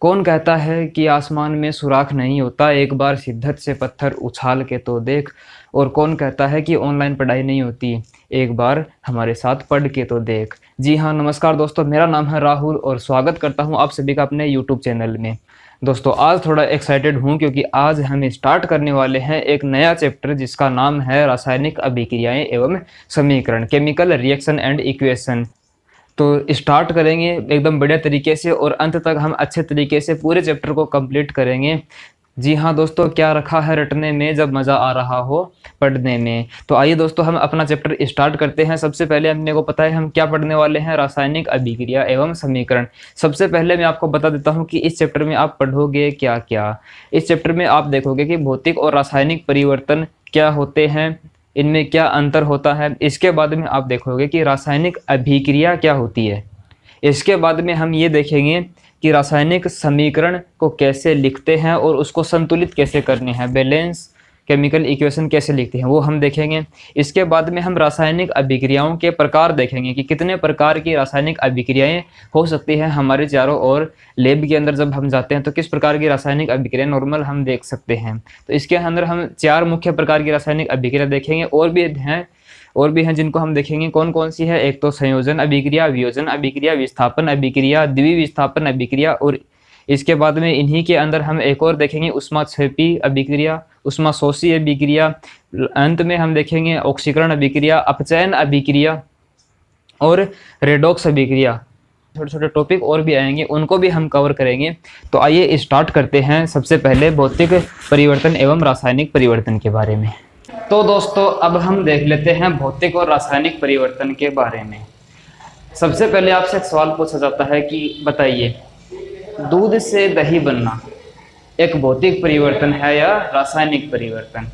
कौन कहता है कि आसमान में सुराख नहीं होता, एक बार शिद्दत से पत्थर उछाल के तो देख। और कौन कहता है कि ऑनलाइन पढ़ाई नहीं होती, एक बार हमारे साथ पढ़ के तो देख। जी हाँ, नमस्कार दोस्तों, मेरा नाम है राहुल और स्वागत करता हूँ आप सभी का अपने यूट्यूब चैनल में। दोस्तों आज थोड़ा एक्साइटेड हूँ क्योंकि आज हम स्टार्ट करने वाले हैं एक नया चैप्टर जिसका नाम है रासायनिक अभिक्रियाएं एवं समीकरण, केमिकल रिएक्शन एंड इक्वेशन। तो स्टार्ट करेंगे एकदम बढ़िया तरीके से और अंत तक हम अच्छे तरीके से पूरे चैप्टर को कंप्लीट करेंगे। जी हाँ दोस्तों, क्या रखा है रटने में जब मज़ा आ रहा हो पढ़ने में। तो आइए दोस्तों हम अपना चैप्टर स्टार्ट करते हैं। सबसे पहले हमने को पता है हम क्या पढ़ने वाले हैं, रासायनिक अभिक्रिया एवं समीकरण। सबसे पहले मैं आपको बता देता हूँ कि इस चैप्टर में आप पढ़ोगे क्या क्या। इस चैप्टर में आप देखोगे कि भौतिक और रासायनिक परिवर्तन क्या होते हैं, इनमें क्या अंतर होता है। इसके बाद में आप देखोगे कि रासायनिक अभिक्रिया क्या होती है। इसके बाद में हम ये देखेंगे कि रासायनिक समीकरण को कैसे लिखते हैं और उसको संतुलित कैसे करने हैं, बैलेंस केमिकल इक्वेशन कैसे लिखते हैं वो हम देखेंगे। इसके बाद में हम रासायनिक अभिक्रियाओं के प्रकार देखेंगे कि कितने प्रकार की रासायनिक अभिक्रियाएं हो सकती हैं हमारे चारों ओर। लैब के अंदर जब हम जाते हैं तो किस प्रकार की रासायनिक अभिक्रिया नॉर्मल हम देख सकते हैं। तो इसके अंदर हम 4 मुख्य प्रकार की रासायनिक अभिक्रिया देखेंगे, और भी हैं जिनको हम देखेंगे कौन कौन सी है। एक तो संयोजन अभिक्रिया, वियोजन अभिक्रिया, विस्थापन अभिक्रिया, द्विविस्थापन अभिक्रिया, और इसके बाद में इन्हीं के अंदर हम एक और देखेंगे ऊष्माक्षेपी अभिक्रिया, ऊष्माशोषी अभिक्रिया। अंत में हम देखेंगे ऑक्सीकरण अभिक्रिया, अपचयन अभिक्रिया और रेडॉक्स अभिक्रिया। छोटे छोटे टॉपिक और भी आएंगे, उनको भी हम कवर करेंगे। तो आइए स्टार्ट करते हैं सबसे पहले भौतिक परिवर्तन एवं रासायनिक परिवर्तन के बारे में। तो दोस्तों अब हम देख लेते हैं भौतिक और रासायनिक परिवर्तन के बारे में। सबसे पहले आपसे एक सवाल पूछा जाता है कि बताइए, दूध से दही बनना एक भौतिक परिवर्तन है या रासायनिक परिवर्तन।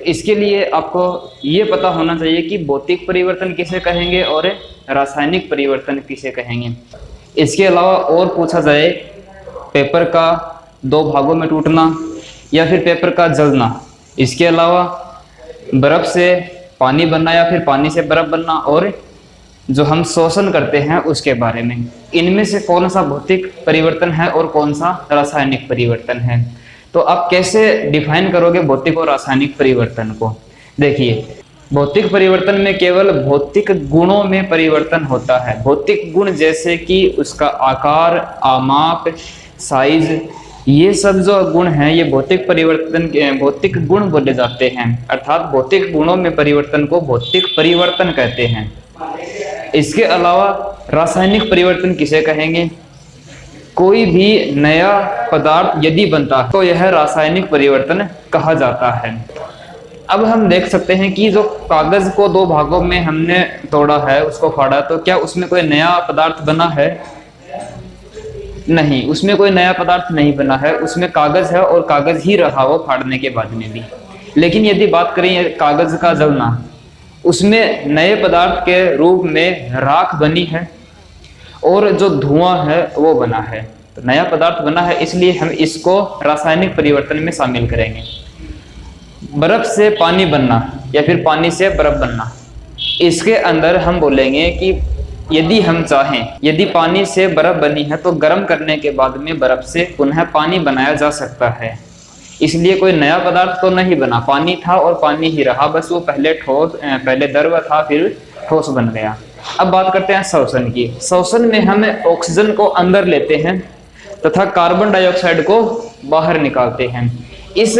इसके लिए आपको ये पता होना चाहिए कि भौतिक परिवर्तन किसे कहेंगे और रासायनिक परिवर्तन किसे कहेंगे। इसके अलावा और पूछा जाए पेपर का 2 भागों में टूटना या फिर पेपर का जलना, इसके अलावा बर्फ से पानी बनना या फिर पानी से बर्फ बनना, और जो हम शोषण करते हैं उसके बारे में, इनमें से कौन सा भौतिक परिवर्तन है और कौन सा रासायनिक परिवर्तन है। तो आप कैसे डिफाइन करोगे भौतिक और रासायनिक परिवर्तन को। देखिए, भौतिक परिवर्तन में केवल भौतिक गुणों में परिवर्तन होता है। भौतिक गुण जैसे कि उसका आकार, आमाप, साइज, ये सब जो गुण हैं ये भौतिक गुण बोले जाते हैं। अर्थात भौतिक गुणों में परिवर्तन को भौतिक परिवर्तन कहते हैं। इसके अलावा रासायनिक परिवर्तन किसे कहेंगे। कोई भी नया पदार्थ यदि बनता तो यह रासायनिक परिवर्तन कहा जाता है। अब हम देख सकते हैं कि जो कागज को 2 भागों में हमने तोड़ा है, उसको फाड़ा, तो क्या उसमें कोई नया पदार्थ बना है। नहीं, उसमें कोई नया पदार्थ नहीं बना है, उसमें कागज है और कागज ही रहा वो फाड़ने के बाद में भी। लेकिन यदि बात करें कागज का जलना, उसमें नए पदार्थ के रूप में राख बनी है और जो धुआं है वो बना है। तो नया पदार्थ बना है, इसलिए हम इसको रासायनिक परिवर्तन में शामिल करेंगे। बर्फ से पानी बनना या फिर पानी से बर्फ बनना, इसके अंदर हम बोलेंगे कि यदि हम चाहें, यदि पानी से बर्फ बनी है तो गर्म करने के बाद में बर्फ से पुनः पानी बनाया जा सकता है। इसलिए कोई नया पदार्थ तो नहीं बना, पानी था और पानी ही रहा, बस वो पहले द्रव था फिर ठोस बन गया। अब बात करते हैं श्वसन की। श्वसन में हम ऑक्सीजन को अंदर लेते हैं तथा कार्बन डाइऑक्साइड को बाहर निकालते हैं। इस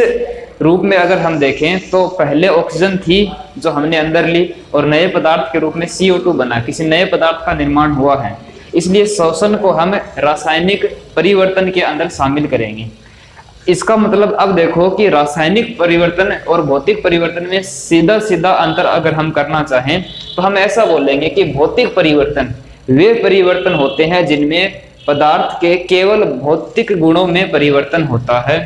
रूप में अगर हम देखें तो पहले ऑक्सीजन थी जो हमने अंदर ली और नए पदार्थ के रूप में CO2 बना, किसी नए पदार्थ का निर्माण हुआ है। इसलिए श्वसन को हम रासायनिक परिवर्तन के अंदर शामिल करेंगे। इसका मतलब अब देखो कि रासायनिक परिवर्तन और भौतिक परिवर्तन में सीधा सीधा अंतर अगर हम करना चाहें तो हम ऐसा बोलेंगे कि भौतिक परिवर्तन वे परिवर्तन होते हैं जिनमें पदार्थ के केवल भौतिक गुणों में परिवर्तन होता है,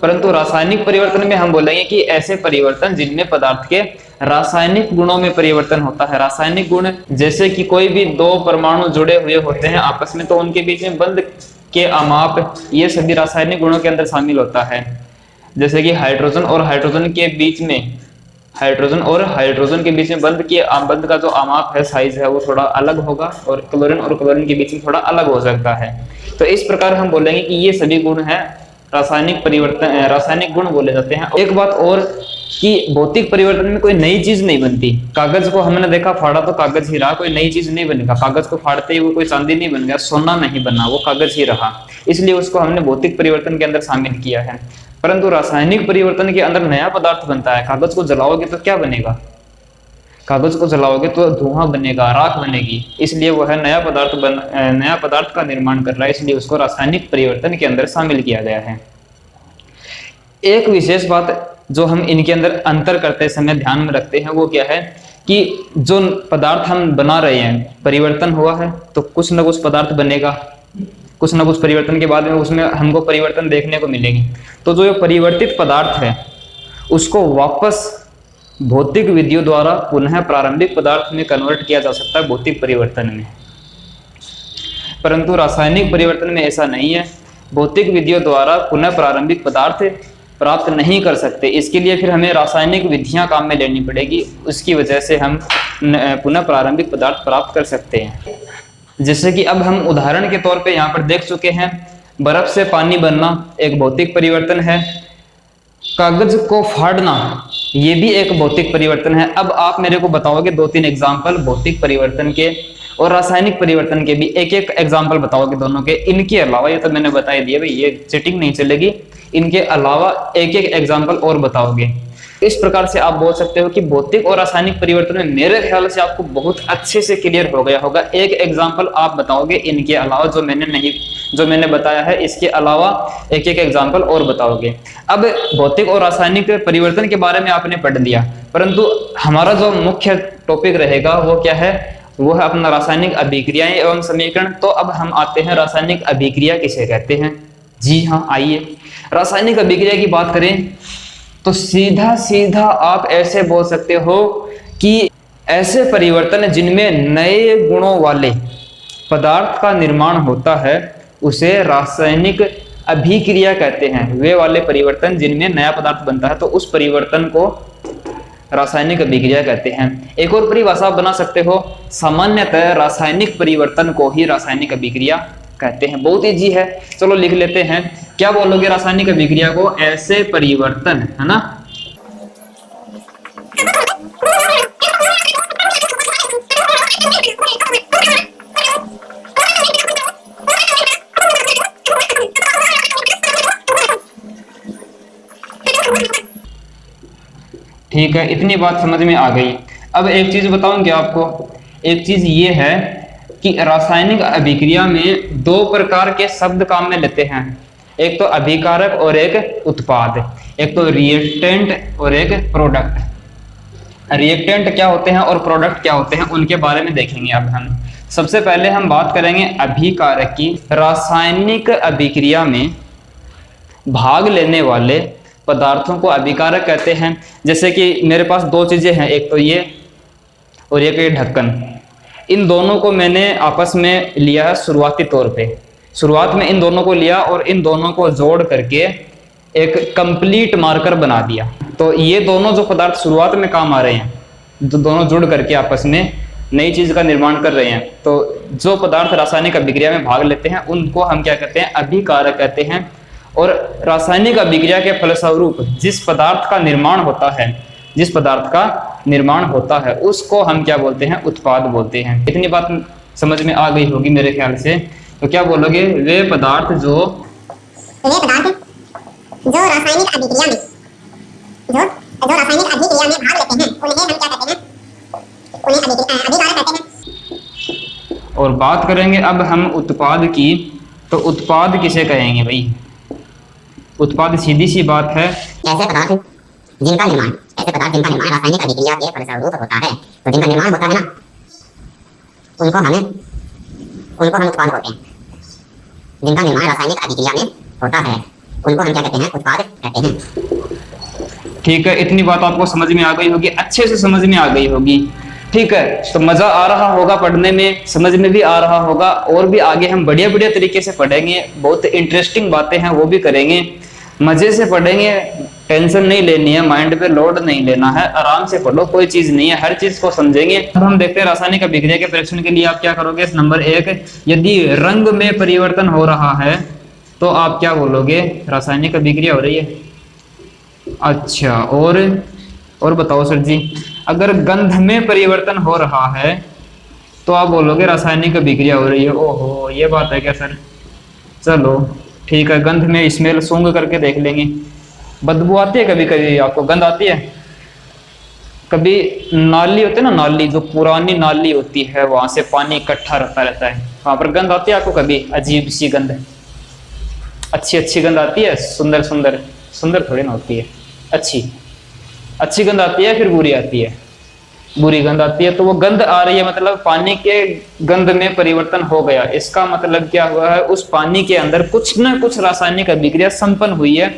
परंतु रासायनिक परिवर्तन में हम बोलेंगे कि ऐसे परिवर्तन जिनमें पदार्थ के रासायनिक गुणों में परिवर्तन होता है। रासायनिक गुण जैसे कि कोई भी 2 परमाणु जुड़े हुए होते हैं आपस में, तो उनके बीच में बंध के अमाप, ये सभी रासायनिक गुणों के अंदर शामिल होता है। जैसे कि हाइड्रोजन और हाइड्रोजन के बीच में बंध का जो अमाप है, साइज है, वो थोड़ा अलग होगा और क्लोरीन के बीच में थोड़ा अलग हो सकता है। तो इस प्रकार हम बोलेंगे कि ये सभी गुण हैं रासायनिक परिवर्तन, रासायनिक गुण बोले जाते हैं। एक बात और कि भौतिक परिवर्तन में कोई नई चीज नहीं बनती। कागज को हमने देखा फाड़ा तो कागज ही रहा, कोई नई चीज नहीं बनेगा। कागज को फाड़ते ही वो कोई चांदी नहीं बन गया, सोना नहीं बना, वो कागज ही रहा। इसलिए उसको हमने भौतिक परिवर्तन के अंदर शामिल किया है। परंतु रासायनिक परिवर्तन के अंदर नया पदार्थ बनता है। कागज को जलाओगे तो क्या बनेगा? कागज को जलाओगे तो धुआं बनेगा, राख बनेगी। इसलिए वह नया पदार्थ का निर्माण कर रहा है, इसलिए उसको रासायनिक परिवर्तन के अंदर शामिल किया गया है। एक विशेष बात जो हम इनके अंदर अंतर करते समय ध्यान में रखते हैं वो क्या है कि जो पदार्थ हम बना रहे हैं, परिवर्तन हुआ है तो कुछ ना कुछ पदार्थ बनेगा, कुछ ना कुछ परिवर्तन के बाद में उसमें हमको परिवर्तन देखने को मिलेगी। तो जो परिवर्तित पदार्थ है उसको वापस भौतिक विधियों द्वारा पुनः प्रारंभिक पदार्थ में कन्वर्ट किया जा सकता है भौतिक परिवर्तन में। परंतु रासायनिक परिवर्तन में ऐसा नहीं है। भौतिक विधियों द्वारा पुनः प्रारंभिक पदार्थ प्राप्त नहीं कर सकते। इसके लिए फिर हमें रासायनिक विधियां काम में लेनी पड़ेगी, उसकी वजह से हम पुनः प्रारंभिक पदार्थ प्राप्त कर सकते हैं। जैसे कि अब हम उदाहरण के तौर पे यहाँ पर देख चुके हैं, बर्फ से पानी बनना एक भौतिक परिवर्तन है। कागज को फाड़ना ये भी एक भौतिक परिवर्तन है। अब आप मेरे को बताओगे 2-3 एग्जाम्पल भौतिक परिवर्तन के और रासायनिक परिवर्तन के भी, एक एक एग्जाम्पल बताओगे दोनों के। इनके अलावा, ये तो मैंने बता दिया भाई, ये चीटिंग नहीं चलेगी, इनके अलावा एक एक एग्जाम्पल और बताओगे। इस प्रकार से आप बोल सकते हो कि भौतिक और रासायनिक परिवर्तन में मेरे ख्याल से आपको बहुत अच्छे से क्लियर हो गया होगा। एक एग्जाम्पल आप बताओगे इनके अलावा, जो मैंने बताया है इसके अलावा एक एक एग्जाम्पल और बताओगे। अब भौतिक और रासायनिक परिवर्तन के बारे में आपने पढ़ लिया, परंतु हमारा जो मुख्य टॉपिक रहेगा वो क्या है? वो है अपना रासायनिक अभिक्रियाएं एवं समीकरण। तो अब हम आते हैं रासायनिक अभिक्रिया किसे कहते हैं। जी हाँ, आइए रासायनिक अभिक्रिया की बात करें तो सीधा सीधा आप ऐसे बोल सकते हो कि ऐसे परिवर्तन जिनमें नए गुणों वाले पदार्थ का निर्माण होता है उसे रासायनिक अभिक्रिया कहते हैं। वे वाले परिवर्तन जिनमें नया पदार्थ बनता है तो उस परिवर्तन को रासायनिक अभिक्रिया कहते हैं। एक और परिभाषा आप बना सकते हो, सामान्यतः रासायनिक परिवर्तन को ही रासायनिक अभिक्रिया कहते हैं। बहुत इजी है, चलो लिख लेते हैं। क्या बोलोगे रासायनिक अभिक्रिया को? ऐसे परिवर्तन, है ना। ठीक है, इतनी बात समझ में आ गई। अब एक चीज बताऊं क्या आपको? एक चीज ये है कि रासायनिक अभिक्रिया में 2 प्रकार के शब्द काम में लेते हैं, एक तो अभिकारक और एक उत्पाद। एक तो रिएक्टेंट और एक प्रोडक्ट। रिएक्टेंट क्या होते हैं और प्रोडक्ट क्या होते हैं उनके बारे में देखेंगे अब हम। सबसे पहले हम बात करेंगे अभिकारक की। रासायनिक अभिक्रिया में भाग लेने वाले पदार्थों को अभिकारक कहते हैं। जैसे कि मेरे पास 2 चीजें हैं, एक तो ये और एक ये ढक्कन। इन दोनों को मैंने आपस में लिया है शुरुआती तौर पे। शुरुआत में इन दोनों को लिया और इन दोनों को जोड़ करके एक कंप्लीट मार्कर बना दिया। तो ये दोनों जो पदार्थ शुरुआत में काम आ रहे हैं, जो दोनों जुड़ करके आपस में नई चीज का निर्माण कर रहे हैं, तो जो पदार्थ रासायनिक अभिक्रिया में भाग लेते हैं उनको हम क्या कहते हैं? अभिकारक कहते हैं। और रासायनिक अभिक्रिया के फलस्वरूप जिस पदार्थ का निर्माण होता है उसको हम क्या बोलते हैं? उत्पाद बोलते हैं। इतनी बात समझ में आ गई होगी मेरे ख्याल से। तो क्या बोलोगे? वे पदार्थ जो रासायनिक अभिक्रिया में भाग लेते हैं उन्हें हम क्या कहते हैं? उन्हें अभिकारक कहते हैं। और बात करेंगे अब हम उत्पाद की, तो उत्पाद किसे कहेंगे भाई? उत्पाद सीधी सी बात है, ऐसे पदार्थ जिनका निर्माण रासायनिक अभिक्रिया के फलस्वरूप होता है। तो जिनका निर्माण होता है ना, उनको हम उत्पाद बोलते हैं। जिनका निर्माण रासायनिक अभिक्रिया में होता है उनको हम क्या कहते हैं? उत्पाद कहते हैं। ठीक है, इतनी बात आपको समझ में आ गई होगी, अच्छे से समझ में आ गई होगी। ठीक है, तो मजा आ रहा होगा पढ़ने में, समझ में भी आ रहा होगा। और भी आगे हम बढ़िया बढ़िया तरीके से पढ़ेंगे, बहुत इंटरेस्टिंग बातें हैं वो भी करेंगे। मजे से पढ़ेंगे, टेंशन नहीं लेनी है, माइंड पे लोड नहीं लेना है, आराम से पढ़ो, कोई चीज नहीं है, हर चीज को समझेंगे। अब हम देखते हैं रासायनिक अभिक्रिया के परीक्षण के लिए आप क्या करोगे। नंबर 1, यदि रंग में परिवर्तन हो रहा है तो आप क्या बोलोगे, रासायनिक अभिक्रिया हो रही है। अच्छा, और बताओ सर जी। अगर गंध में परिवर्तन हो रहा है तो आप बोलोगे रासायनिक अभिक्रिया हो रही है। ओहो, ये बात है क्या सर? चलो ठीक है, गंध में स्मेल सूंघ करके देख लेंगे। बदबू आती है कभी कभी आपको, गंध आती है कभी? नाली होती है ना, नाली जो पुरानी नाली होती है वहां से पानी इकट्ठा रहता है, वहां पर गंध आती है आपको कभी? अजीब सी गंध, अच्छी गंध आती है, सुंदर थोड़ी ना होती है, अच्छी गंध आती है, फिर बुरी आती है, बुरी गंध आती है। तो वो गंध आ रही है मतलब पानी के गंध में परिवर्तन हो गया। इसका मतलब क्या हुआ है, उस पानी के अंदर कुछ ना कुछ रासायनिक अभिक्रिया संपन्न हुई है,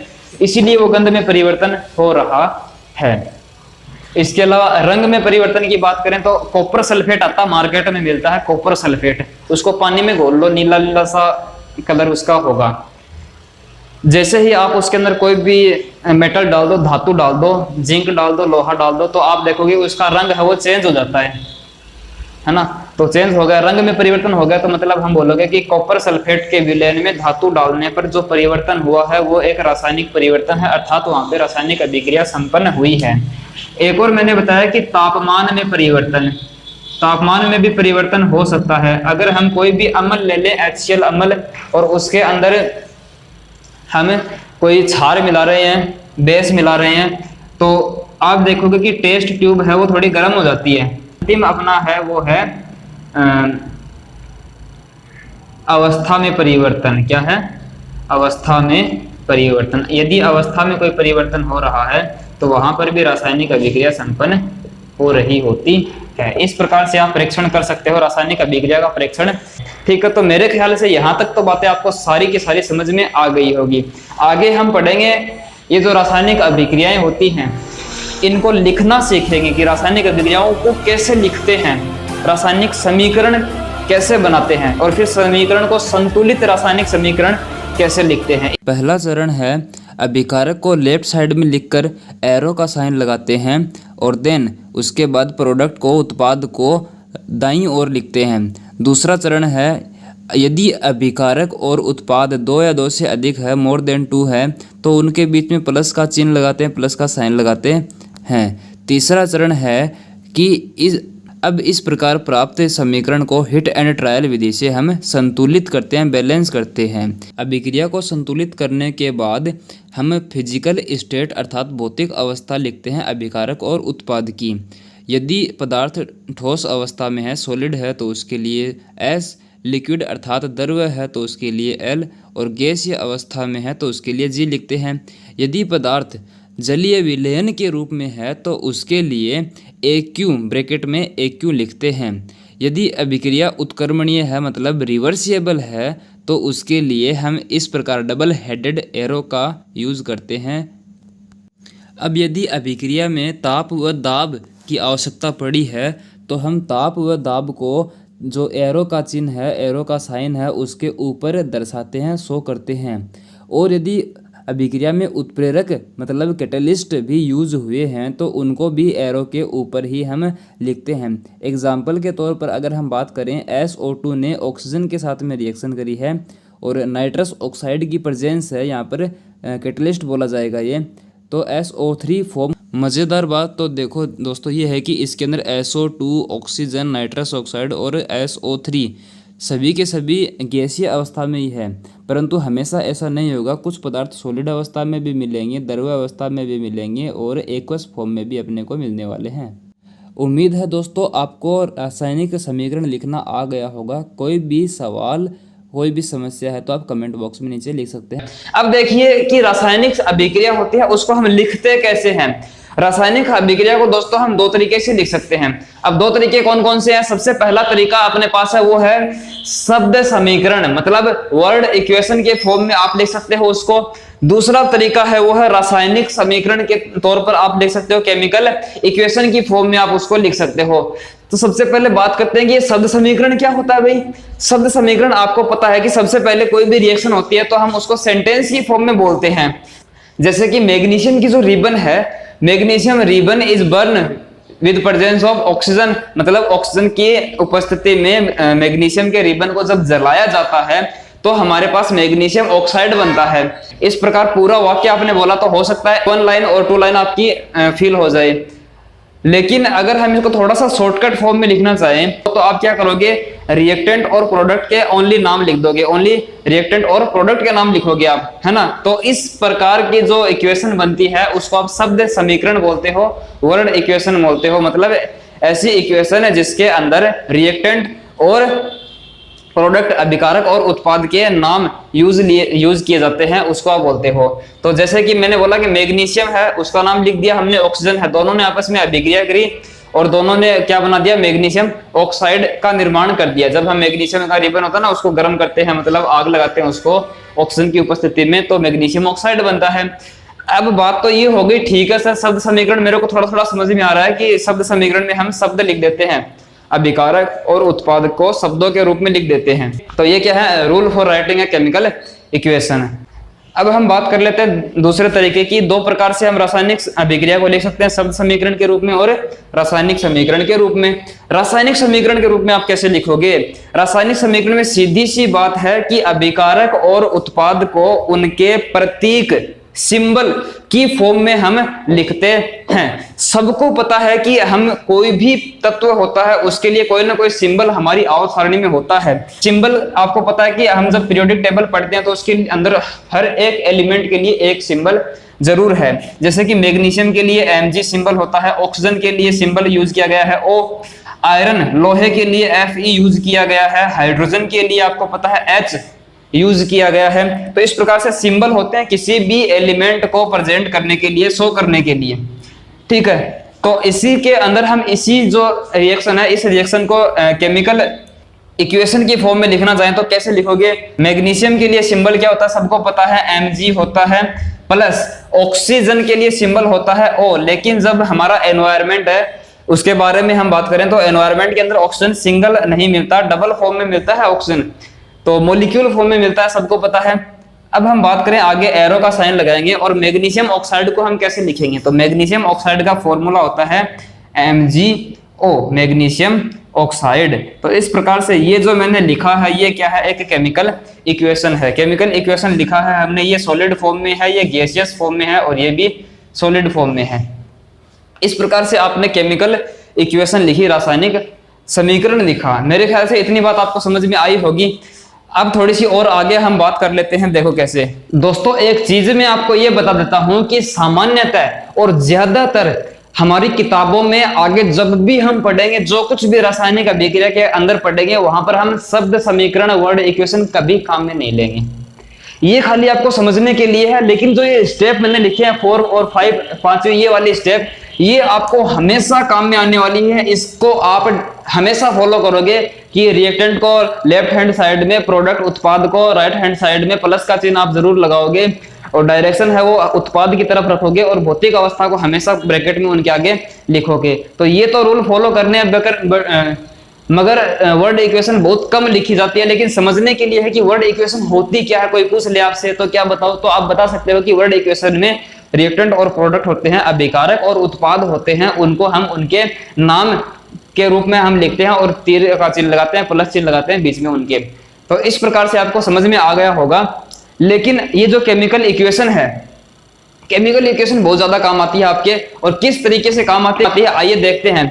इसीलिए वो गंध में परिवर्तन हो रहा है। इसके अलावा रंग में परिवर्तन की बात करें तो कॉपर सल्फेट आता, मार्केट में मिलता है कॉपर सल्फेट, उसको पानी में घोल लो, नीला नीला सा कलर उसका होगा। जैसे ही आप उसके अंदर कोई भी मेटल डाल दो, धातु डाल दो, जिंक डाल दो, लोहा डाल दो, तो आप देखोगे उसका रंग है वो चेंज हो जाता है ना। तो चेंज हो गया, रंग में परिवर्तन हो गया, तो मतलब हम बोलोगे कि कॉपर सल्फेट के विलयन में धातु डालने पर जो परिवर्तन हुआ है वो एक रासायनिक परिवर्तन है, अर्थात वहां पे रासायनिक अभिक्रिया संपन्न हुई है। एक और मैंने बताया कि तापमान में परिवर्तन, तापमान में भी परिवर्तन हो सकता है। अगर हम कोई भी अम्ल ले लें, HCl अम्ल, और उसके अंदर हम कोई क्षार मिला रहे हैं, बेस मिला रहे हैं, तो आप देखोगे कि टेस्ट ट्यूब है वो थोड़ी गर्म हो जाती है। अंतिम अपना है वो है अवस्था में परिवर्तन। क्या है? अवस्था में परिवर्तन। यदि अवस्था में कोई परिवर्तन हो रहा है तो वहां पर भी रासायनिक अभिक्रिया संपन्न हो रही होती है। इस प्रकार से आप परीक्षण कर सकते हो, रासायनिक अभिक्रिया का परीक्षण। ठीक है, तो मेरे ख्याल से यहाँ तक तो बातें आपको सारी की सारी समझ में आ गई होगी। आगे हम पढ़ेंगे ये जो रासायनिक अभिक्रियाएं होती हैं इनको लिखना सीखेंगे कि रासायनिक अभिक्रियाओं को कैसे लिखते हैं, रासायनिक समीकरण कैसे बनाते हैं, और फिर समीकरण को संतुलित रासायनिक समीकरण कैसे लिखते हैं। पहला चरण है अभिकारक को लेफ्ट साइड में लिखकर एरो का साइन लगाते हैं, और देन उसके बाद प्रोडक्ट को, उत्पाद को दाईं ओर लिखते हैं। दूसरा चरण है यदि अभिकारक और उत्पाद 2 या 2 से अधिक है, मोर देन 2 है, तो उनके बीच में प्लस का चिन्ह लगाते हैं, प्लस का साइन लगाते हैं। तीसरा चरण है कि इस प्रकार प्राप्त समीकरण को हिट एंड ट्रायल विधि से हम संतुलित करते हैं, बैलेंस करते हैं। अभिक्रिया को संतुलित करने के बाद हम फिजिकल स्टेट अर्थात भौतिक अवस्था लिखते हैं अभिकारक और उत्पाद की। यदि पदार्थ ठोस अवस्था में है, सॉलिड है, तो उसके लिए S, लिक्विड अर्थात द्रव है तो उसके लिए L, और गैसीय अवस्था में है तो उसके लिए G लिखते हैं। यदि पदार्थ जलीय विलयन के रूप में है तो उसके लिए AQ ब्रैकेट में AQ लिखते हैं। यदि अभिक्रिया उत्क्रमणीय है मतलब रिवर्सिएबल है तो उसके लिए हम इस प्रकार डबल हेडेड एरो का यूज़ करते हैं। अब यदि अभिक्रिया में ताप व दाब की आवश्यकता पड़ी है तो हम ताप व दाब को जो एरो का चिन्ह है, एरो का साइन है, उसके ऊपर दर्शाते हैं, शो करते हैं। और यदि अभिक्रिया में उत्प्रेरक मतलब कैटलिस्ट भी यूज हुए हैं तो उनको भी एरो के ऊपर ही हम लिखते हैं। एग्जाम्पल के तौर पर अगर हम बात करें, SO2 ने ऑक्सीजन के साथ में रिएक्शन करी है और नाइट्रस ऑक्साइड की प्रेजेंस है, यहाँ पर कैटलिस्ट बोला जाएगा ये, तो SO3 फॉर्म। मज़ेदार बात तो देखो दोस्तों ये है कि इसके अंदर SO2, ऑक्सीजन, नाइट्रस ऑक्साइड और SO3 सभी के सभी गैसीय अवस्था में ही है, परंतु हमेशा ऐसा नहीं होगा। कुछ पदार्थ सॉलिड अवस्था में भी मिलेंगे, द्रव अवस्था में भी मिलेंगे और एक्वस फॉर्म में भी अपने को मिलने वाले हैं। उम्मीद है दोस्तों आपको रासायनिक समीकरण लिखना आ गया होगा। कोई भी सवाल, कोई भी समस्या है तो आप कमेंट बॉक्स में नीचे लिख सकते हैं। अब देखिए कि रासायनिक अभिक्रिया होती है उसको हम लिखते कैसे हैं। रासायनिक अभिक्रिया को दोस्तों हम 2 तरीके से लिख सकते हैं। अब 2 तरीके कौन कौन से हैं? सबसे पहला तरीका अपने पास है वो है शब्द समीकरण, मतलब वर्ड इक्वेशन के फॉर्म में आप लिख सकते हो उसको। दूसरा तरीका है वो है रासायनिक समीकरण के तौर पर आप लिख सकते हो, केमिकल इक्वेशन की फॉर्म में आप उसको लिख सकते हो। तो सबसे पहले बात करते हैं कि ये शब्द समीकरण क्या होता है भाई। शब्द समीकरण आपको पता है कि सबसे पहले कोई भी रिएक्शन होती है तो हम उसको सेंटेंस की फॉर्म में बोलते हैं। जैसे कि मैग्नीशियम की जो रिबन है, magnesium ribbon is burn with presence of oxygen, मतलब ऑक्सीजन की उपस्थिति में मैग्नीशियम के रिबन को जब जलाया जाता है तो हमारे पास मैग्नीशियम ऑक्साइड बनता है। इस प्रकार पूरा वाक्य आपने बोला तो हो सकता है 1 लाइन और 2 लाइन आपकी फील हो जाए, लेकिन अगर हम इसको थोड़ा सा शॉर्टकट फॉर्म में लिखना चाहें तो आप क्या करोगे, रिएक्टेंट और प्रोडक्ट के ओनली नाम लिख दोगे, ओनली रिएक्टेंट और प्रोडक्ट के नाम लिखोगे आप, है ना। तो इस प्रकार की जो इक्वेशन बनती है उसको आप शब्द समीकरण बोलते हो, वर्ड इक्वेशन बोलते हो। मतलब ऐसी इक्वेशन है जिसके अंदर रिएक्टेंट और प्रोडक्ट, अभिकारक और उत्पाद के नाम यूज किए जाते हैं, उसको आप बोलते हो। तो जैसे कि मैंने बोला कि मैग्नीशियम है, उसका नाम लिख दिया हमने, ऑक्सीजन है, दोनों ने आपस में अभिक्रिया करी और दोनों ने क्या बना दिया, मैग्नीशियम ऑक्साइड का निर्माण कर दिया। जब हम मैग्नीशियम का रिबन होता है ना उसको गर्म करते हैं, मतलब आग लगाते हैं उसको ऑक्सीजन की उपस्थिति में, तो मैग्नीशियम ऑक्साइड बनता है। अब बात तो ये हो गई, ठीक है सर शब्द समीकरण मेरे को थोड़ा थोड़ा समझ में आ रहा है कि शब्द समीकरण में हम शब्द लिख देते हैं, अभिकारक और उत्पाद को शब्दों के रूप में लिख देते हैं। तो ये क्या है, rule for writing a chemical equation. अब हम बात कर लेते हैं दूसरे तरीके की। दो प्रकार से हम रासायनिक अभिक्रिया को लिख सकते हैं, शब्द समीकरण के रूप में और रासायनिक समीकरण के रूप में। रासायनिक समीकरण के रूप में आप कैसे लिखोगे, रासायनिक समीकरण में सीधी सी बात है कि अभिकारक और उत्पाद को उनके प्रतीक, सिंबल की फॉर्म में हम लिखते हैं। सबको पता है कि हम कोई भी तत्व होता है उसके लिए कोई ना कोई सिंबल हमारी आवर्त सारणी में होता है। सिंबल आपको पता है कि हम जब पीरियोडिक टेबल पढ़ते हैं तो उसके अंदर हर एक एलिमेंट के लिए एक सिंबल जरूर है। जैसे कि मैग्नीशियम के लिए Mg सिंबल होता है, ऑक्सीजन के लिए सिंबल यूज किया गया है O, आयरन लोहे के लिए Fe यूज किया गया है, हाइड्रोजन के लिए आपको पता है H यूज किया गया है। तो इस प्रकार से सिंबल होते हैं किसी भी एलिमेंट को प्रेजेंट करने के लिए, शो करने के लिए, ठीक है। तो इसी के अंदर हम इसी जो रिएक्शन है, इस रिएक्शन को केमिकल इक्वेशन की फॉर्म में लिखना चाहें तो कैसे लिखोगे। मैग्नीशियम के लिए सिंबल क्या होता है, सबको पता है Mg होता है, प्लस ऑक्सीजन के लिए सिंबल होता है O। लेकिन जब हमारा एनवायरमेंट है उसके बारे में हम बात करें तो एनवायरमेंट के अंदर ऑक्सीजन सिंगल नहीं मिलता, डबल फॉर्म में मिलता है ऑक्सीजन, तो मॉलिक्यूल फॉर्म में मिलता है, सबको पता है। अब हम बात करें आगे, एरो का साइन लगाएंगे और मैग्नीशियम ऑक्साइड को हम कैसे लिखेंगे। तो मैग्नीशियम ऑक्साइड का फॉर्मूला होता है MgO, मैग्नीशियम ऑक्साइड। तो इस प्रकार से ये जो मैंने लिखा है ये क्या है, एक केमिकल इक्वेशन है। केमिकल इक्वेशन लिखा है हमने, ये सॉलिड फॉर्म में है, ये गैसियस फॉर्म में है और ये भी सॉलिड फॉर्म में है। इस प्रकार से आपने केमिकल इक्वेशन लिखी, रासायनिक समीकरण लिखा। मेरे ख्याल से इतनी बात आपको समझ में आई होगी। अब थोड़ी सी और आगे हम बात कर लेते हैं। देखो कैसे दोस्तों, एक चीज मैं आपको ये बता देता हूं कि सामान्यतः और ज्यादातर हमारी किताबों में आगे जब भी हम पढ़ेंगे, जो कुछ भी रासायनिक अभिक्रिया के अंदर पढ़ेंगे, वहां पर हम शब्द समीकरण, वर्ड इक्वेशन कभी काम में नहीं लेंगे। ये खाली आपको समझने के लिए है। लेकिन जो ये स्टेप मैंने लिखे हैं 4 और 5, पांचवी ये वाली स्टेप, ये आपको हमेशा काम में आने वाली है। इसको आप हमेशा फॉलो करोगे कि रिएक्टेंट को लेफ्ट हैंड साइड में, प्रोडक्ट उत्पाद को राइट हैंड साइड में प्लस का चिन्ह आप जरूर लगाओगे और डायरेक्शन है वो उत्पाद की तरफ रखोगे और भौतिक अवस्था को हमेशा ब्रैकेट में उनके आगे लिखोगे। तो ये तो रूल फॉलो करने हैं, मगर वर्ड इक्वेशन बहुत कम लिखी जाती है। लेकिन समझने के लिए है कि वर्ड इक्वेशन होती क्या है। कोई पूछ ले आपसे तो क्या बताओ, तो आप बता सकते हो कि वर्ड इक्वेशन में रिएक्टेंट और प्रोडक्ट होते हैं, अभिकारक और उत्पाद होते हैं, उनको हम उनके नाम के रूप में हम लिखते हैं और तीर का चिन्ह लगाते हैं, प्लस चिन्ह लगाते हैं बीच में उनके। तो इस प्रकार से आपको समझ में आ गया होगा। लेकिन ये जो केमिकल इक्वेशन है, केमिकल इक्वेशन बहुत ज्यादा काम आती है आपके, और किस तरीके से काम आती है आइए देखते हैं।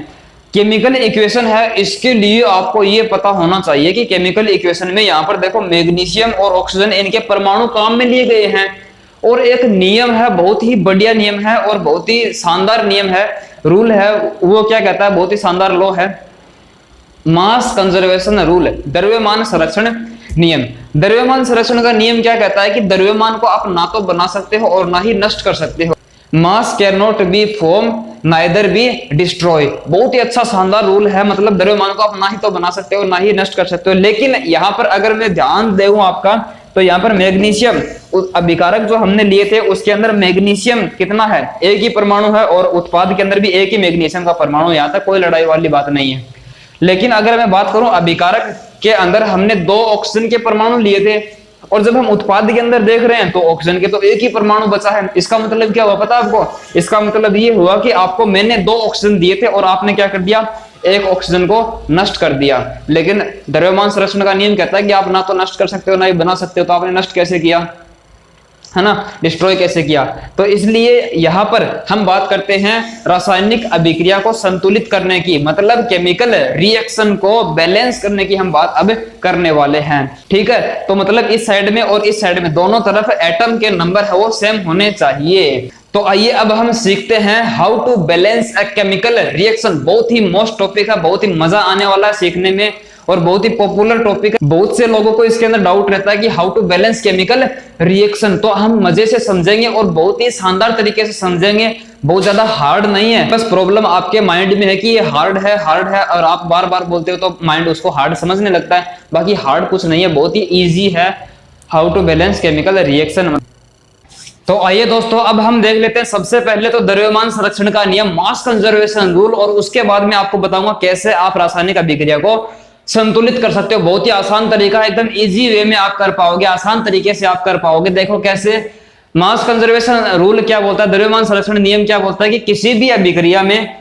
केमिकल इक्वेशन है, इसके लिए आपको ये पता होना चाहिए कि केमिकल इक्वेशन में यहाँ पर देखो मैग्नीशियम और ऑक्सीजन, इनके परमाणु काम में लिए गए हैं। और एक नियम है, बहुत ही बढ़िया नियम है और बहुत ही शानदार नियम है, रूल है। वो क्या कहता है, बहुत ही शानदार लॉ है, मास कंजर्वेशन रूल, द्रव्यमान संरक्षण नियम। द्रव्यमान संरक्षण का नियम क्या कहता है कि द्रव्यमान को आप ना तो बना सकते हो और ना ही नष्ट कर सकते हो। मास can not be form neither be destroy. बहुत ही अच्छा शानदार रूल है। मतलब द्रव्यमान को आप ना ही तो बना सकते हो ना ही नष्ट कर सकते हो। लेकिन यहाँ पर अगर मैं ध्यान दूं आपका, तो यहाँ पर मैग्नीशियम अभिकारक जो हमने लिए थे उसके अंदर मैग्नीशियम कितना है, एक ही परमाणु है, और उत्पाद के अंदर भी एक ही मैग्नीशियम का परमाणु। यहाँ तक कोई लड़ाई वाली बात नहीं है। लेकिन अगर मैं बात करूं अभिकारक के अंदर हमने 2 ऑक्सीजन के परमाणु लिए थे, और जब हम उत्पाद के अंदर देख रहे हैं तो ऑक्सीजन के तो एक ही परमाणु बचा है। इसका मतलब क्या हुआ पता है आपको? इसका मतलब ये हुआ कि आपको मैंने 2 ऑक्सीजन दिए थे और आपने क्या कर दिया, एक ऑक्सीजन को नष्ट कर दिया। लेकिन द्रव्यमान संरक्षण का नियम कहता है कि आप ना तो नष्ट कर सकते हो ना ही बना सकते हो, तो आपने नष्ट कैसे किया, है ना, डिस्ट्रॉय कैसे किया। तो इसलिए यहां पर हम बात करते हैं रासायनिक अभिक्रिया को संतुलित करने की, मतलब केमिकल रिएक्शन को बैलेंस करने की हम बात अब करने वाले हैं। ठीक है, तो मतलब इस साइड में और इस साइड में दोनों तरफ एटम के नंबर है वो सेम होने चाहिए। तो आइए अब हम सीखते हैं how to balance a chemical reaction. बहुत ही मोस्ट टॉपिक है, बहुत ही मजा आने वाला है सीखने में और बहुत ही पॉपुलर टॉपिक है। बहुत से लोगों को इसके अंदर डाउट रहता है कि how to balance chemical reaction, तो हम मजे से समझेंगे और बहुत ही शानदार तरीके से समझेंगे। बहुत ज्यादा हार्ड नहीं है, बस प्रॉब्लम आपके माइंड में है कि ये हार्ड है और आप बार बार बोलते हो तो माइंड उसको हार्ड समझने लगता है। बाकी हार्ड कुछ नहीं है, बहुत ही ईजी है how to balance chemical reaction. तो आइए दोस्तों अब हम देख लेते हैं सबसे पहले तो द्रव्यमान संरक्षण का नियम, मास कंजर्वेशन रूल, और उसके बाद में आपको बताऊंगा कैसे आप रासायनिक अभिक्रिया को संतुलित कर सकते हो। बहुत ही आसान तरीका, एकदम इजी वे में आप कर पाओगे, आसान तरीके से आप कर पाओगे। देखो कैसे। मास कंजर्वेशन रूल क्या बोलता है, द्रव्यमान संरक्षण नियम क्या बोलता है कि किसी भी अभिक्रिया में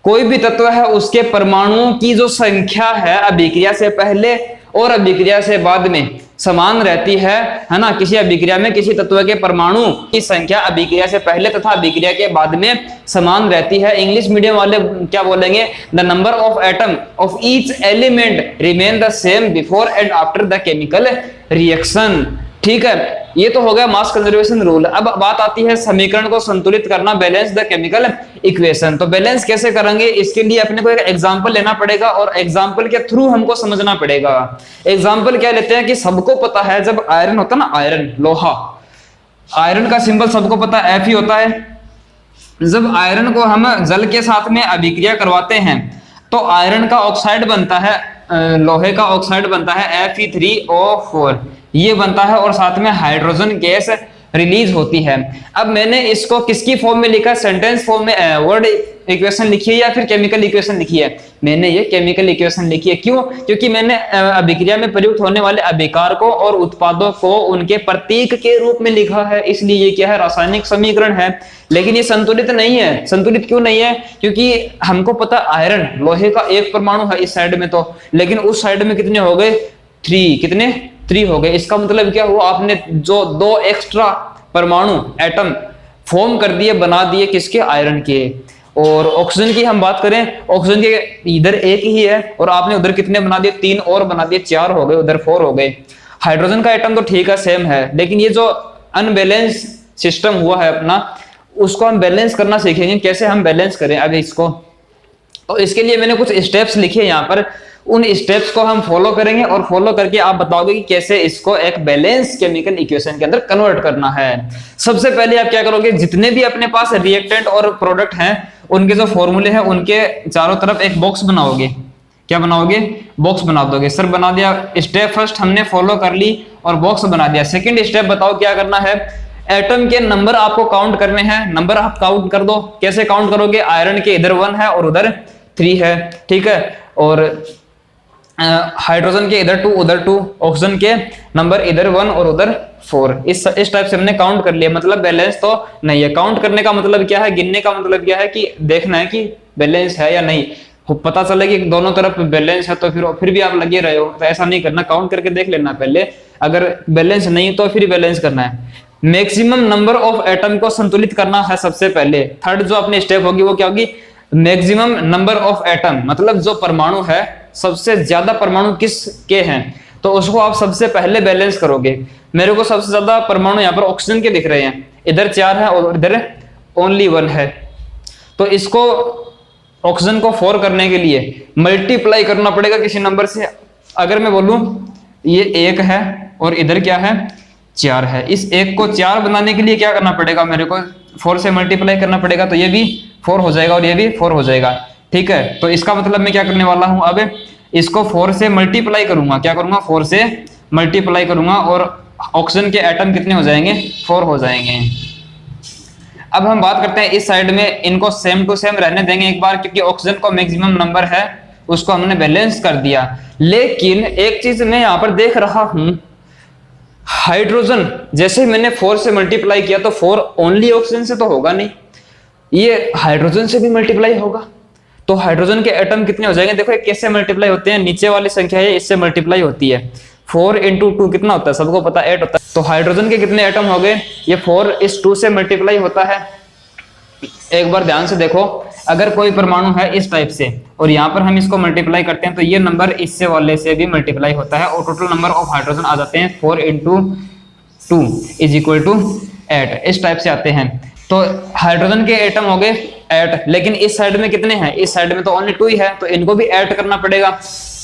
कोई भी तत्व है उसके परमाणुओं की जो संख्या है अभिक्रिया से पहले और अभिक्रिया से बाद में समान रहती है ना। किसी अभिक्रिया में किसी तत्व के परमाणु की संख्या अभिक्रिया से पहले तथा अभिक्रिया के बाद में समान रहती है। इंग्लिश मीडियम वाले क्या बोलेंगे, the number of atom of each element remain the same before and after the chemical reaction. ठीक है, ये तो हो गया मास कंजर्वेशन रूल। अब बात आती है समीकरण को संतुलित करना, बैलेंस द केमिकल इक्वेशन। तो बैलेंस कैसे करेंगे, इसके लिए अपने को एक एग्जांपल लेना पड़ेगा और एग्जांपल के थ्रू हमको समझना पड़ेगा। एग्जांपल क्या लेते हैं कि सबको पता है जब आयरन होता है ना, आयरन लोहा, आयरन का सिंबल सबको पता है Fe होता है। जब आयरन को हम जल के साथ में अभिक्रिया करवाते हैं तो आयरन का ऑक्साइड बनता है, लोहे का ऑक्साइड बनता है Fe3O4, ये बनता है और साथ में हाइड्रोजन गैस रिलीज होती है। अब मैंने इसको किसकी फॉर्म में लिखा, सेंटेंस फॉर्म में वर्ड इक्वेशन लिखी है या फिर केमिकल इक्वेशन लिखी है? मैंने ये केमिकल इक्वेशन लिखी है। क्यों? क्योंकि मैंने अभिक्रिया में प्रयुक्त होने वाले अभिकारकों और उत्पादों को उनके प्रतीक के रूप में लिखा है, इसलिए ये क्या है, रासायनिक समीकरण है। लेकिन ये संतुलित नहीं है। संतुलित क्यों नहीं है? क्योंकि हमको पता आयरन लोहे का एक परमाणु है इस साइड में, तो लेकिन उस साइड में कितने हो गए, 3, कितने 3 हो गए। इसका मतलब क्या हुआ, आपने जो 2 एक्स्ट्रा परमाणु एटम फॉर्म कर दिए, बना दिए किसके, आयरन के। और ऑक्सीजन की हम बात करें, ऑक्सीजन के इधर एक ही है और आपने उधर कितने बना दिए, 3 और बना दिए, 4 हो गए, उधर 4 हो गए। हाइड्रोजन का एटम तो ठीक है सेम है, लेकिन ये जो अनबैलेंस सिस्टम हुआ है अपना, उसको हम बैलेंस करना सीखेंगे। कैसे हम बैलेंस करें अभी इसको, तो इसके लिए मैंने कुछ स्टेप्स लिखे यहाँ पर। उन स्टेप्स को हम फॉलो करेंगे और फॉलो करके आप बताओगे कि कैसे इसको एक बैलेंस केमिकल इक्वेशन के अंदर कन्वर्ट करना है। सबसे पहले आप क्या करोगे, जितने भी अपने पास रिएक्टेंट और प्रोडक्ट हैं उनके जो फॉर्मूले हैं उनके चारों तरफ एक बॉक्स बनाओगे। क्या बनाओगे, बॉक्स बना दोगे। सर बना दिया, स्टेप फर्स्ट हमने फॉलो कर ली और बॉक्स बना दिया। सेकंड स्टेप बताओ क्या करना है, एटम के नंबर आपको काउंट करने हैं। नंबर आप काउंट कर दो। कैसे काउंट करोगे, आयरन के इधर 1 है और उधर 3 है, ठीक है, और हाइड्रोजन के इधर 2 उधर 2, ऑक्सीजन के नंबर इधर 1 और उधर 4। इस टाइप से हमने काउंट कर लिया। मतलब बैलेंस तो नहीं है। काउंट करने का मतलब क्या है, गिनने का मतलब क्या है कि देखना है कि बैलेंस है या नहीं। पता चले कि दोनों तरफ बैलेंस है तो फिर भी आप लगे रहे हो, तो ऐसा नहीं करना, काउंट करके देख लेना पहले। अगर बैलेंस नहीं तो फिर बैलेंस करना है। मैक्सिमम नंबर ऑफ एटम को संतुलित करना है सबसे पहले। थर्ड जो अपनी स्टेप होगी वो क्या होगी, मैक्सिमम नंबर ऑफ एटम, मतलब जो परमाणु है सबसे ज्यादा परमाणु किसके हैं, तो उसको आप सबसे पहले बैलेंस करोगे। मेरे को सबसे ज्यादा परमाणु यहाँ पर ऑक्सीजन के दिख रहे हैं, इधर 4 है और इधर ओनली 1 है। तो इसको ऑक्सीजन को 4 करने के लिए मल्टीप्लाई करना पड़ेगा किसी नंबर से। अगर मैं बोलूं ये 1 है और इधर क्या है, 4 है, इस 1 को 4 बनाने के लिए क्या करना पड़ेगा, मेरे को 4 से मल्टीप्लाई करना पड़ेगा। तो ये भी 4 हो जाएगा और ये भी 4 हो जाएगा, ठीक है। तो इसका मतलब मैं क्या करने वाला हूं, अब इसको 4 से मल्टीप्लाई करूंगा। क्या करूंगा, 4 से मल्टीप्लाई करूंगा और ऑक्सीजन के एटम कितने हो जाएंगे, 4 हो जाएंगे। अब हम बात करते हैं इस साइड में, इनको सेम टू सेम रहने देंगे एक बार, क्योंकि ऑक्सीजन का मैक्सिमम नंबर है, उसको हमने बैलेंस कर दिया। लेकिन एक चीज मैं यहाँ पर देख रहा हूं, हाइड्रोजन जैसे ही मैंने 4 से मल्टीप्लाई किया तो 4 ओनली ऑक्सीजन से तो होगा नहीं, ये हाइड्रोजन से भी मल्टीप्लाई होगा। तो हाइड्रोजन के एटम कितने हो जाएंगे, देखो ये कैसे मल्टीप्लाई होते हैं, नीचे वाली संख्या है इससे मल्टीप्लाई होती है। 4 × 2 कितना होता है, सबको पता 8 होता है। तो हाइड्रोजन के कितने एटम हो गए, ये 4 इस 2 से मल्टीप्लाई होता है। एक बार ध्यान से देखो, अगर कोई परमाणु है इस टाइप से और यहाँ पर हम इसको मल्टीप्लाई करते हैं तो ये नंबर इससे वाले से भी मल्टीप्लाई होता है और टोटल नंबर ऑफ हाइड्रोजन आ जाते हैं 4 × 2 = 8, इस टाइप से आते हैं। तो हाइड्रोजन के एटम हो गए 8, लेकिन इस साइड में कितने हैं, इस साइड में तो ओनली 2 ही है, तो इनको भी ऐड करना पड़ेगा।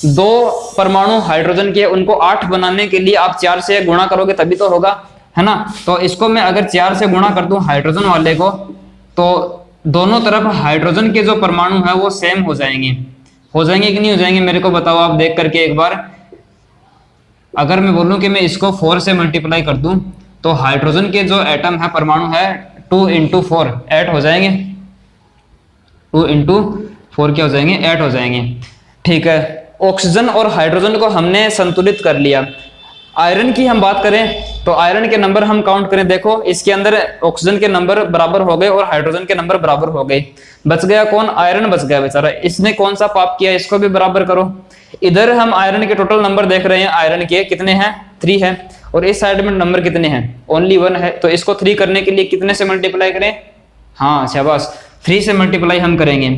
2 परमाणु हाइड्रोजन के, उनको 8 बनाने के लिए आप 4 से गुणा करोगे तभी तो होगा, है ना। तो इसको मैं अगर 4 से गुणा कर दूं हाइड्रोजन वाले को, तो दोनों तरफ हाइड्रोजन के जो परमाणु है वो सेम हो जाएंगे कि नहीं हो जाएंगे, मेरे को बताओ आप देख करके एक बार। अगर मैं बोलूं कि मैं इसको 4 से मल्टीप्लाई कर दूं तो हाइड्रोजन के जो एटम है, परमाणु है, 2 × 4 8 हो जाएंगे, 2 × 4 क्या हो जाएंगे, 8 हो जाएंगे। ठीक है, ऑक्सीजन और हाइड्रोजन को हमने संतुलित कर लिया। आयरन की हम बात करें तो आयरन के नंबर हम काउंट करें, देखो इसके अंदर ऑक्सीजन के नंबर बराबर हो गए और हाइड्रोजन के नंबर बराबर हो गए। बच गया कौन, आयरन बच गया बेचारा, इसने कौन सा पाप किया, इसको भी बराबर करो। इधर हम आयरन के टोटल नंबर देख रहे हैं, आयरन के कितने हैं, 3 है, और इस साइड में नंबर कितने हैं, ओनली 1 है। तो इसको 3 करने के लिए कितने से मल्टीप्लाई करें, हाँ शाबाश, 3 से मल्टीप्लाई हम करेंगे।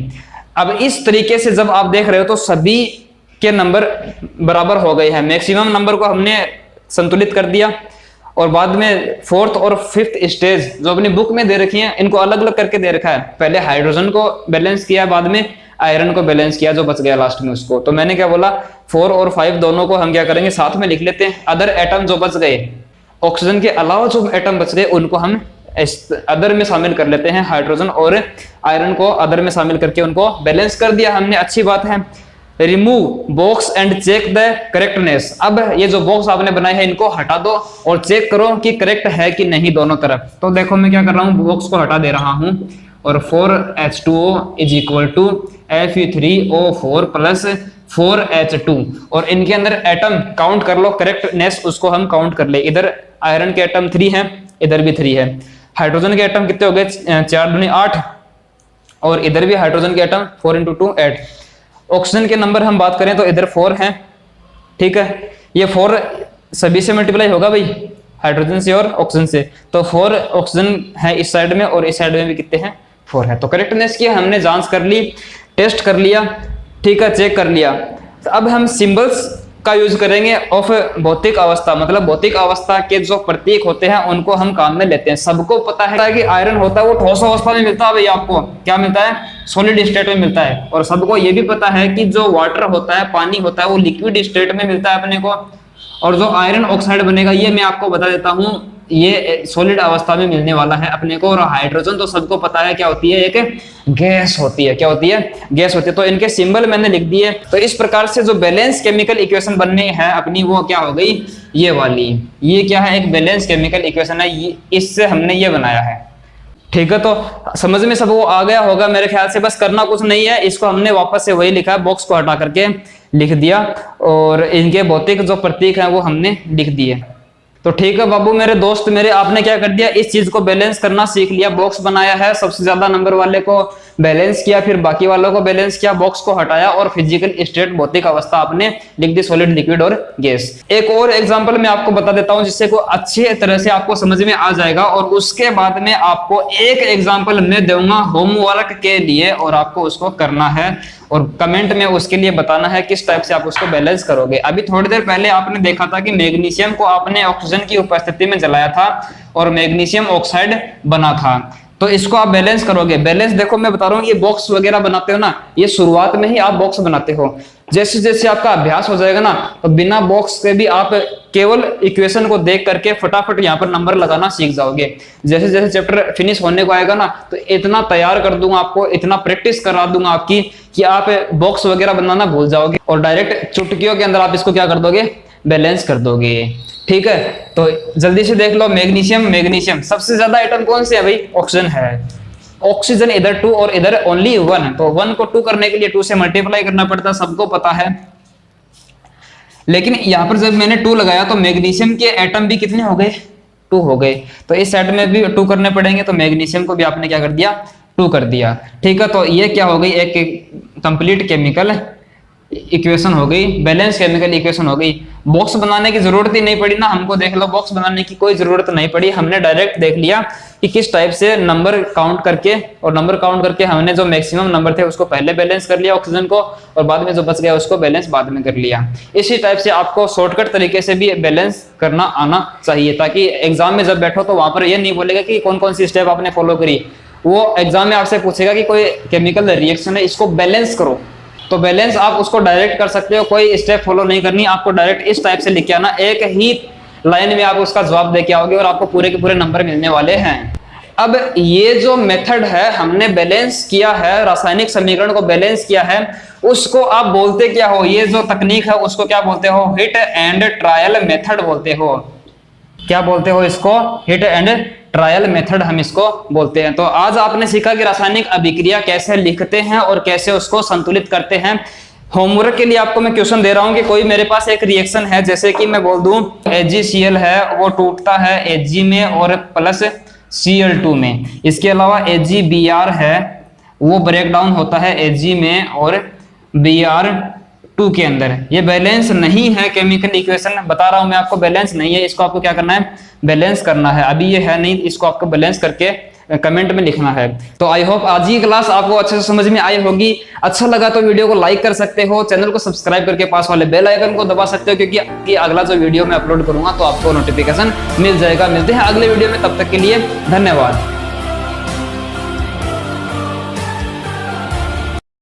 अब इस तरीके से जब आप देख रहे हो तो सभी के नंबर बराबर हो गए हैं, मैक्सिमम नंबर को हमने संतुलित कर दिया। और बाद में 4th और 5th स्टेज जो अपनी बुक में दे रखी है, इनको अलग अलग करके दे रखा है। पहले हाइड्रोजन को बैलेंस किया, बाद में आयरन को बैलेंस किया, जो बच गया लास्ट में उसको। तो मैंने क्या बोला, 4 और 5 दोनों को हम क्या करेंगे, साथ में लिख लेते हैं। अदर एटम जो बच गए, ऑक्सीजन के अलावा जो एटम बच गए, उनको हम अदर में शामिल कर लेते हैं। हाइड्रोजन और आयरन को अदर में शामिल करके उनको बैलेंस कर दिया हमने, अच्छी बात है। Remove box and check the correctness. अब ये जो बॉक्स आपने बनाए हैं इनको हटा दो और चेक करो कि करेक्ट है कि नहीं दोनों तरफ। तो देखो मैं क्या कर रहा हूँ, बॉक्स को हटा दे रहा हूँ और 4H2O = Fe3O4 + 4H2, और इनके अंदर एटम काउंट कर लो, करेक्टनेस उसको हम काउंट कर ले। इधर आयरन के एटम 3 है, इधर भी 3 है। हाइड्रोजन के एटम कितने हो गए, 4 दूनी 8, और इधर भी हाइड्रोजन के एटम 4 × 2 8। ऑक्सीजन के नंबर हम बात करें तो इधर 4 हैं, ठीक है, ये 4 सभी से मल्टीप्लाई होगा भाई, हाइड्रोजन से और ऑक्सीजन से। तो 4 ऑक्सीजन है इस साइड में और इस साइड में भी कितने हैं, 4 है। तो करेक्टनेस की हमने जांच कर ली, टेस्ट कर लिया, ठीक है, चेक कर लिया। तो अब हम सिंबल्स का यूज करेंगे ऑफ भौतिक अवस्था, मतलब भौतिक अवस्था के जो प्रतीक होते हैं उनको हम काम में लेते हैं। सबको पता है कि आयरन होता है वो ठोस अवस्था में मिलता है भाई, आपको क्या मिलता है, सॉलिड स्टेट में मिलता है। और सबको ये भी पता है कि जो वाटर होता है, पानी होता है, वो लिक्विड स्टेट में मिलता है अपने को। और जो आयरन ऑक्साइड बनेगा ये मैं आपको बता देता हूँ, ये सॉलिड अवस्था में मिलने वाला है अपने को। और हाइड्रोजन तो सबको पता है क्या होती है, एक गैस होती है। क्या होती है, गैस होती है। तो इनके सिंबल मैंने लिख दिए। तो इस प्रकार से जो बैलेंस केमिकल इक्वेशन बननी है अपनी, वो क्या हो गई, ये वाली। ये क्या है, एक बैलेंस केमिकल इक्वेशन है, इससे हमने ये बनाया है, ठीक है। तो समझ में सबको आ गया होगा मेरे ख्याल से। बस करना कुछ नहीं है, इसको हमने वापस से वही लिखा है, बॉक्स को हटा करके लिख दिया और इनके भौतिक जो प्रतीक हैं वो हमने लिख दिए। तो ठीक है बाबू, मेरे दोस्त मेरे, आपने क्या कर दिया, इस चीज को बैलेंस करना सीख लिया। बॉक्स बनाया है, सबसे ज्यादा नंबर वाले को बैलेंस किया, फिर बाकी वालों को बैलेंस किया, बॉक्स को हटाया और फिजिकल स्टेट भौतिक अवस्था आपने लिख दी, सॉलिड, लिक्विड और गैस। एक और एग्जांपल मैं आपको बता देता हूं जिससे को अच्छी तरह से आपको समझ में आ जाएगा। और उसके बाद में आपको एक एग्जाम्पल मैं दूंगा होमवर्क के लिए और आपको उसको करना है और कमेंट में उसके लिए बताना है किस टाइप से आप उसको बैलेंस करोगे। अभी थोड़ी देर पहले आपने देखा था कि मैग्नीशियम को आपने ऑक्सीजन की उपस्थिति में जलाया था और मैग्नीशियम ऑक्साइड बना था। तो इसको आप बैलेंस करोगे। बैलेंस देखो मैं बता रहा हूँ, ये बॉक्स वगैरह बनाते हो ना, ये शुरुआत में ही आप बॉक्स बनाते हो। जैसे जैसे आपका अभ्यास हो जाएगा ना, तो बिना बॉक्स के भी आप केवल इक्वेशन को देख करके फटाफट यहाँ पर नंबर लगाना सीख जाओगे। जैसे जैसे चैप्टर फिनिश होने को आएगा ना, तो इतना तैयार कर दूंगा आपको, इतना प्रैक्टिस करा दूंगा आपकी कि आप बॉक्स वगैरह बनाना भूल जाओगे और डायरेक्ट चुटकियों के अंदर आप इसको क्या कर दोगे, बैलेंस कर दोगे। ठीक है, तो जल्दी से देख लो। मैग्नीशियम, मैग्नीशियम सबसे ज्यादा आइटम कौन से है भाई, ऑक्सीजन है। ऑक्सीजन इधर 2 और इधर ओनली 1 है, तो 1 को 2 करने के लिए 2 से मल्टीप्लाई करना पड़ता है, सबको पता है। लेकिन यहाँ पर जब मैंने 2 लगाया तो मैग्नीशियम के एटम भी कितने हो गए, 2 हो गए। तो इस साइड में भी 2 करने पड़ेंगे, तो मैग्नीशियम को भी आपने क्या कर दिया, 2 कर दिया। ठीक है, तो ये क्या हो गई, एक कंप्लीट केमिकल इक्वेशन हो गई, बैलेंस केमिकल इक्वेशन हो गई। बॉक्स बनाने की जरूरत ही नहीं पड़ी ना हमको, देख लो बॉक्स बनाने की कोई जरूरत नहीं पड़ी, हमने डायरेक्ट देख लिया कि किस टाइप से नंबर काउंट करके, और नंबर काउंट करके हमने जो मैक्सिमम नंबर थे उसको पहले बैलेंस कर लिया ऑक्सीजन को, और बाद में जो बच गया उसको बैलेंस बाद में कर लिया। इसी टाइप से आपको शॉर्टकट तरीके से भी बैलेंस करना आना चाहिए, ताकि एग्जाम में जब बैठो तो वहां पर ये नहीं बोलेगा कि कौन कौन सी स्टेप आपने फॉलो करी। वो एग्जाम में आपसे पूछेगा कि कोई केमिकल रिएक्शन है, इसको बैलेंस करो, तो बैलेंस आप उसको डायरेक्ट कर सकते हो, कोई स्टेप फॉलो नहीं करनी आपको, डायरेक्ट इस टाइप से लिख के आना, एक ही लाइन में आप उसका जवाब दे के आओगे और आपको पूरे के पूरे नंबर मिलने वाले हैं। अब ये जो मेथड है हमने बैलेंस किया है, रासायनिक समीकरण को बैलेंस किया है, उसको आप बोलते क्या हो, ये जो तकनीक है उसको क्या बोलते हो, हिट एंड ट्रायल मेथड बोलते हो। क्या बोलते हो इसको, हिट एंड ट्रायल मेथड हम इसको बोलते हैं। तो आज आपने सीखा कि रासायनिक अभिक्रिया कैसे लिखते हैं और कैसे उसको संतुलित करते हैं। होमवर्क के लिए आपको मैं क्वेश्चन दे रहा हूं कि कोई मेरे पास एक रिएक्शन है, जैसे कि मैं बोल दूं AgCl है, वो टूटता है Ag में और प्लस Cl2 में। इसके अलावा AgBr है, वो ब्रेक डाउन होता है Ag में और Br2 के अंदर। ये बैलेंस नहीं है, केमिकल इक्वेशन बता रहा हूं मैं आपको, बैलेंस नहीं है, इसको आपको क्या करना है, बैलेंस करना है। अभी ये है नहीं, इसको आपको बैलेंस करके कमेंट में लिखना है। तो आई होप आज की क्लास आपको अच्छे से समझ में आई होगी। अच्छा लगा तो वीडियो को लाइक कर सकते हो, चैनल को सब्सक्राइब करके पास वाले बेल आइकन को दबा सकते हो, क्योंकि अगला जो वीडियो मैं अपलोड करूंगा तो आपको नोटिफिकेशन मिल जाएगा। मिलते हैं अगले वीडियो में, तब तक के लिए धन्यवाद।